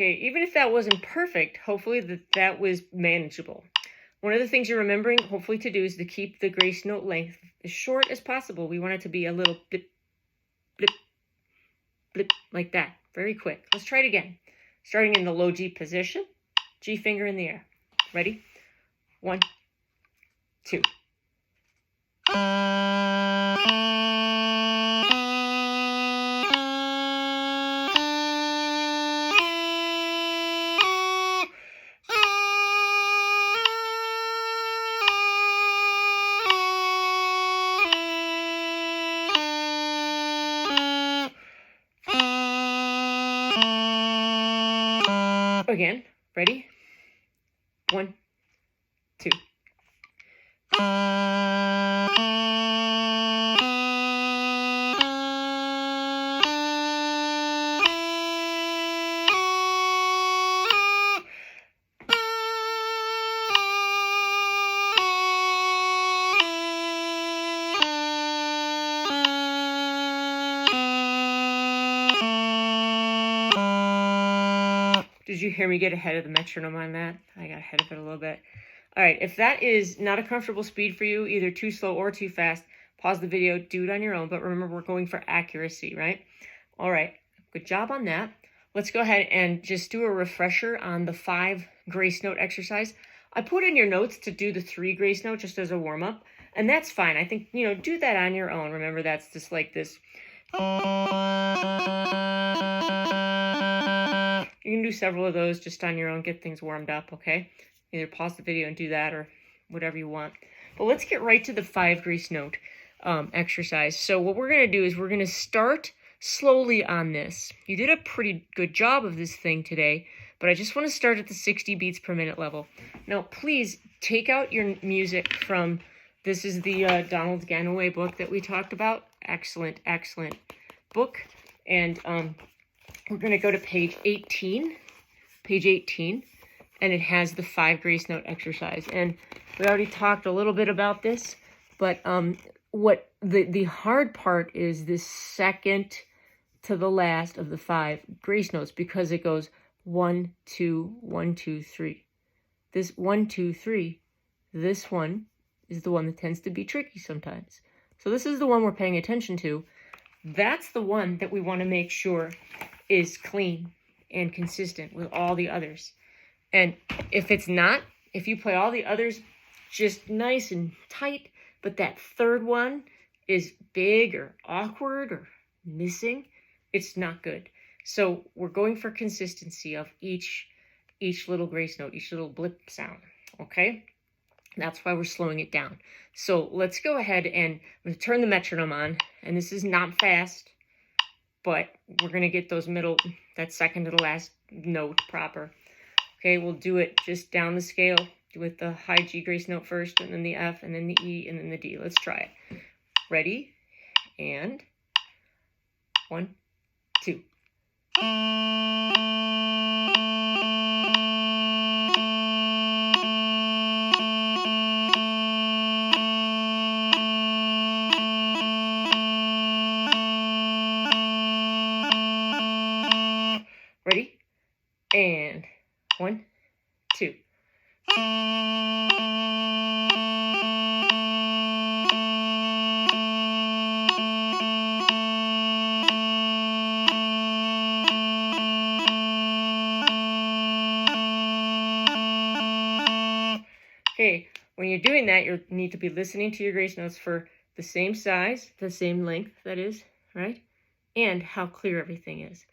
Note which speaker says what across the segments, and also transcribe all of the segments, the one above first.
Speaker 1: Okay, even if that wasn't perfect, hopefully that was manageable. One of the things you're remembering, hopefully, to do is to keep the grace note length as short as possible. We want it to be a little blip, blip, blip, like that. Very quick. Let's try it again. Starting in the low G position, G finger in the air. Ready? 1, 2. Again, ready? 1, 2. Did you hear me get ahead of the metronome on that? I got ahead of it a little bit. All right, if that is not a comfortable speed for you, either too slow or too fast, pause the video, do it on your own. But remember, we're going for accuracy, right? All right, good job on that. Let's go ahead and just do a refresher on the 5 grace note exercise. I put in your notes to do the 3 grace note just as a warm-up, and that's fine. I think, do that on your own. Remember, that's just like this. You can do several of those just on your own, get things warmed up, okay? Either pause the video and do that or whatever you want. But let's get right to the 5 grace note exercise. So what we're going to do is we're going to start slowly on this. You did a pretty good job of this thing today, but I just want to start at the 60 beats per minute level. Now, please take out your music from, this is the Donald Ganaway book that we talked about. Excellent, excellent book. And we're going to go to page 18, and it has the 5 grace note exercise. And we already talked a little bit about this, but what the hard part is this second to the last of the 5 grace notes, because it goes 1, 2, 1, 2, 3. This 1, 2, 3, this one is the one that tends to be tricky sometimes. So this is the one we're paying attention to. That's the one that we want to make sure is clean and consistent with all the others. And if it's not, if you play all the others just nice and tight, but that third one is big or awkward or missing, it's not good. So we're going for consistency of each little grace note, each little blip sound, okay? That's why we're slowing it down. So let's go ahead and I'm going to turn the metronome on, and this is not fast, but we're going to get those that second to the last note proper. Okay, we'll do it just down the scale with the high G grace note first, and then the F, and then the E, and then the D. Let's try it. Ready? And 1, 2. Ready? And 1, 2. Okay, when you're doing that, you need to be listening to your grace notes for the same size, the same length, that is, right? And how clear everything is.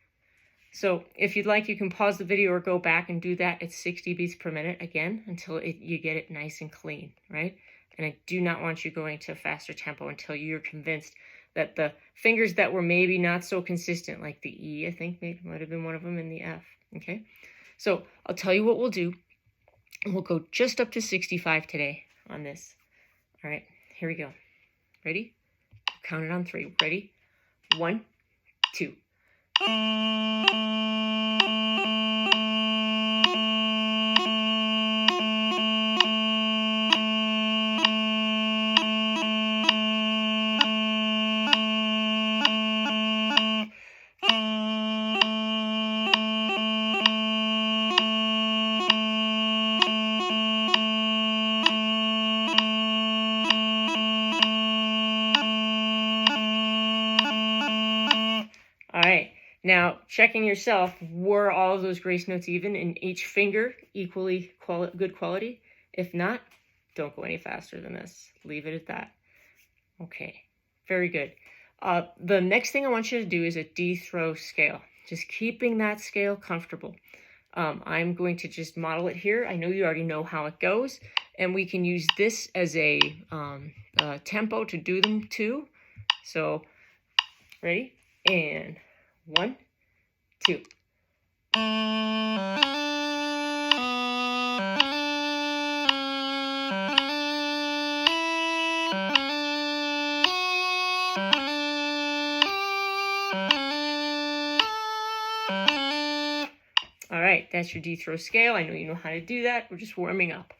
Speaker 1: So if you'd like, you can pause the video or go back and do that at 60 beats per minute again until you get it nice and clean, right? And I do not want you going to a faster tempo until you're convinced that the fingers that were maybe not so consistent, like the E, I think might have been one of them, and the F, okay? So I'll tell you what we'll do. We'll go just up to 65 today on this. All right, here we go. Ready? Count it on 3. Ready? 1, 2. Now, checking yourself, were all of those grace notes even in each finger equally good quality? If not, don't go any faster than this. Leave it at that. Okay, very good. The next thing I want you to do is a D-throw scale. Just keeping that scale comfortable. I'm going to just model it here. I know you already know how it goes, and we can use this as a tempo to do them too. So, ready? And 1, 2. All right, that's your D-throw scale. I know you know how to do that. We're just warming up.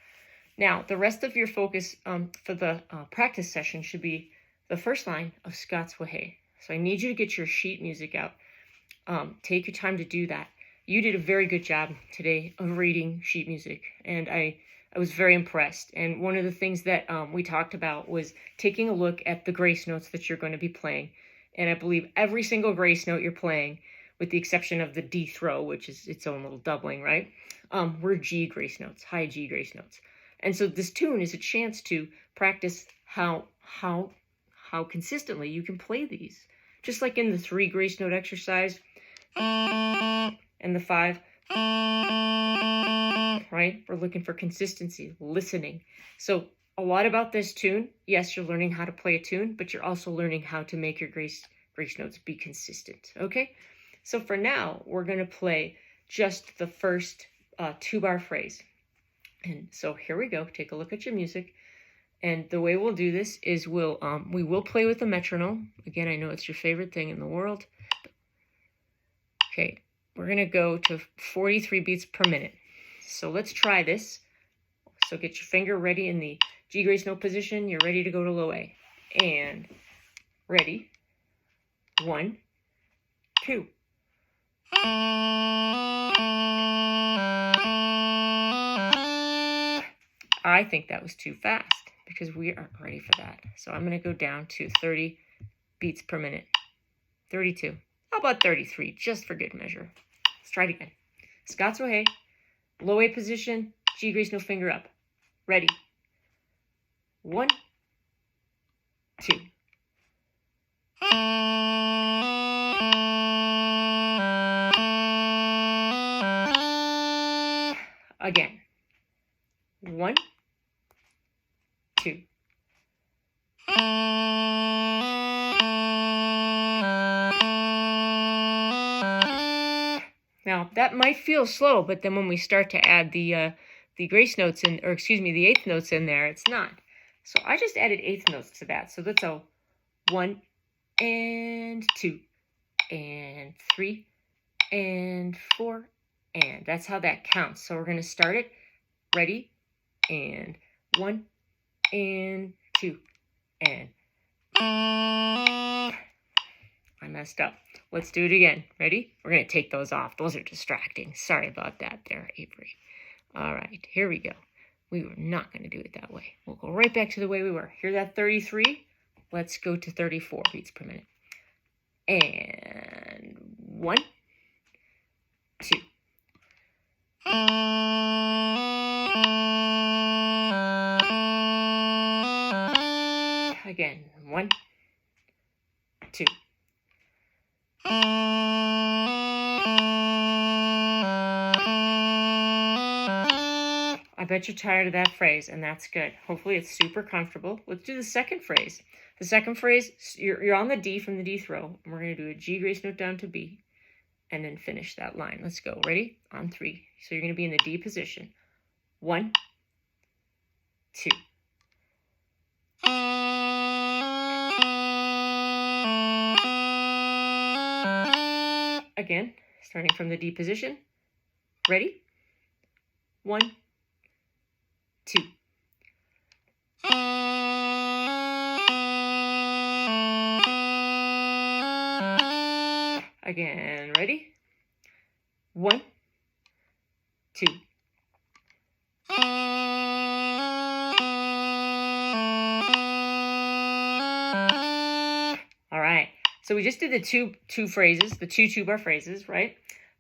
Speaker 1: Now, the rest of your focus for the practice session should be the first line of Scots Wha Hae. So I need you to get your sheet music out. Take your time to do that. You did a very good job today of reading sheet music, and I was very impressed. And one of the things that we talked about was taking a look at the grace notes that you're going to be playing. And I believe every single grace note you're playing, with the exception of the D throw, which is its own little doubling, right? We're G grace notes, high G grace notes. And so this tune is a chance to practice how consistently you can play these. Just like in the 3 grace note exercise and the 5, right? We're looking for consistency, listening. So a lot about this tune, yes, you're learning how to play a tune, but you're also learning how to make your grace notes be consistent, okay? So for now, we're going to play just the first 2-bar phrase. And so here we go. Take a look at your music. And the way we'll do this is we will play with the metronome. Again, I know it's your favorite thing in the world. Okay, we're going to go to 43 beats per minute. So let's try this. So get your finger ready in the G grace note position. You're ready to go to low A. And ready. 1, 2. I think that was too fast because we aren't ready for that. So I'm going to go down to 30 beats per minute. 32. How about 33, just for good measure? Let's try it again. Scots Wha Hae, low A position, G grace no finger up. Ready. 1, 2. Again. 1, 2. Now, that might feel slow, but then when we start to add the grace notes in, or excuse me, the eighth notes in there, it's not. So I just added eighth notes to that. So that's a 1 and 2 and 3 and 4, and that's how that counts. So we're going to start it. Ready? And 1 and 2 and I messed up. Let's do it again. Ready? We're going to take those off. Those are distracting. Sorry about that there, Avery. All right, here we go. We were not going to do it that way. We'll go right back to the way we were. Hear that 33? Let's go to 34 beats per minute. And 1, 2. Again, 1, 2. I bet you're tired of that phrase, and that's good. Hopefully it's super comfortable. Let's do the second phrase. The second phrase, you're on the D from the D throw, and we're going to do a G grace note down to B, and then finish that line. Let's go. Ready? On 3. So you're going to be in the D position. 1, 2. Again, starting from the D position. Ready? 1, 2. Again, ready? 1, 2. All right. So we just did the two phrases, the two two-bar phrases, right?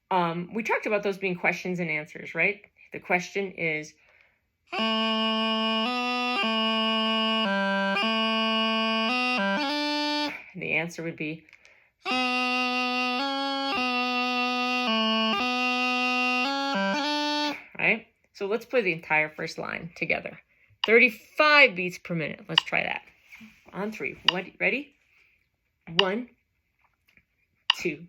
Speaker 1: We talked about those being questions and answers, right? The question is, and the answer would be, right? So let's play the entire first line together. 35 beats per minute. Let's try that. On 3. Ready? 1, 2.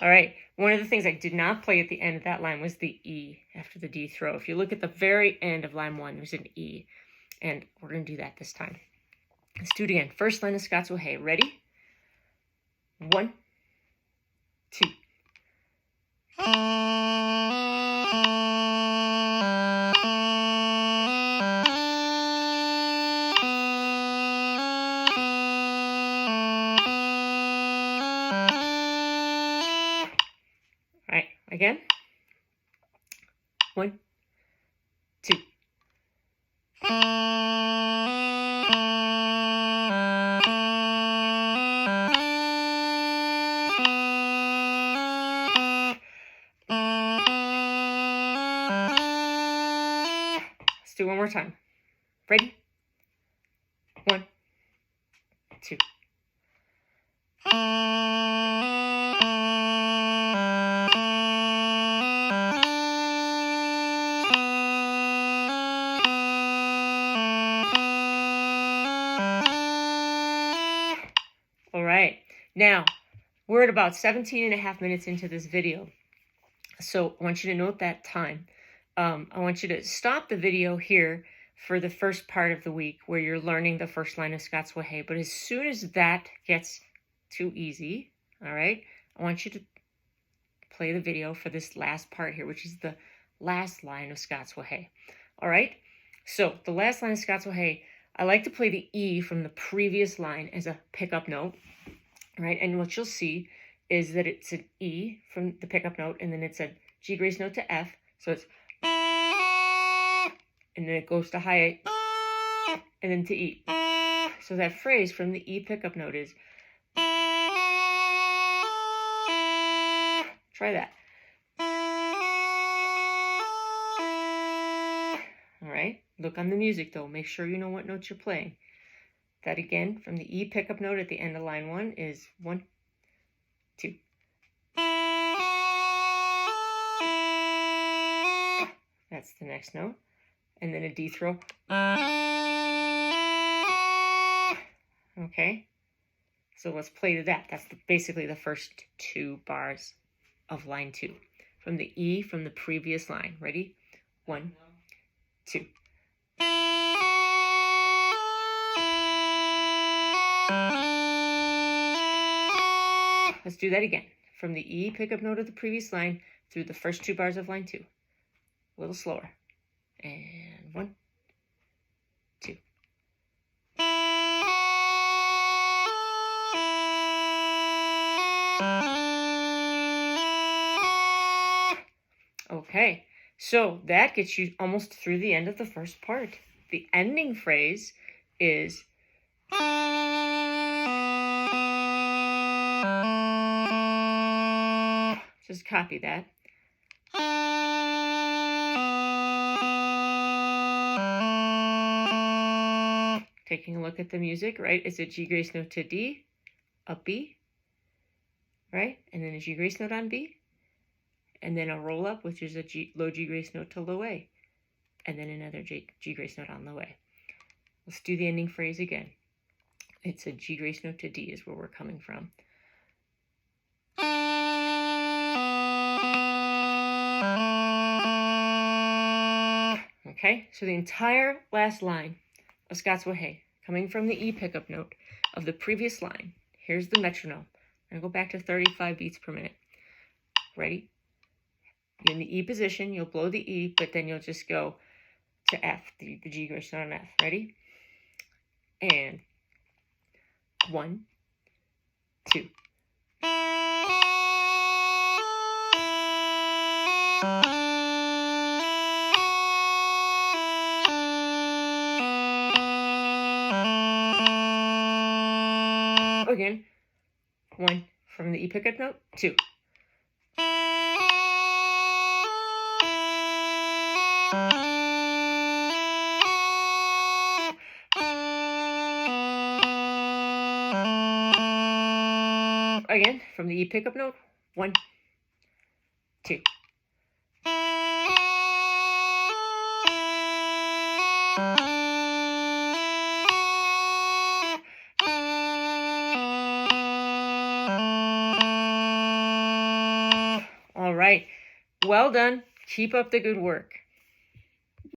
Speaker 1: All right, one of the things I did not play at the end of that line was the E after the D throw. If you look at the very end of line 1, there's an E, and we're going to do that this time. Let's do it again. First line of Scots Will Hay. Ready? 1, 2. All right, again. 1, 2. Let's do one more time. Ready? 1, 2. All right, now we're at about 17 and a half minutes into this video. So I want you to note that time. I want you to stop the video here for the first part of the week where you're learning the first line of Scots Will Hay. But as soon as that gets too easy, all right, I want you to play the video for this last part here, which is the last line of Scots Will Hay. All right, so the last line of Scots Will Hay, I like to play the E from the previous line as a pickup note, right? And what you'll see is that it's an E from the pickup note, and then it's a G grace note to F. So it's, and then it goes to high A, and then to E. So that phrase from the E pickup note is, try that. All right, look on the music though. Make sure you know what notes you're playing. That again, from the E pickup note at the end of line 1 is 1, 2. That's the next note. And then a D throw. Okay, so let's play to that. That's basically the first 2 bars of line 2 from the E from the previous line. Ready? 1, 2. Let's do that again. From the E pickup note of the previous line through the first 2 bars of line 2. A little slower. And 1, 2. Okay, so that gets you almost through the end of the first part. The ending phrase is, just copy that. Taking a look at the music, right? It's a G grace note to D, a B, right? And then a G grace note on B, and then a roll up, which is a low G grace note to low A, and then another G grace note on low A. Let's do the ending phrase again. It's a G grace note to D is where we're coming from. Okay, so the entire last line of Scots Will Hay, coming from the E pickup note of the previous line. Here's the metronome. I'm going to go back to 35 beats per minute. Ready? In the E position, you'll blow the E, but then you'll just go to F, the G grace note on F. Ready? And 1, 2. Again, 1 from the E pickup note, 2. Again, from the E pickup note, 1, 2. All right, well done. Keep up the good work.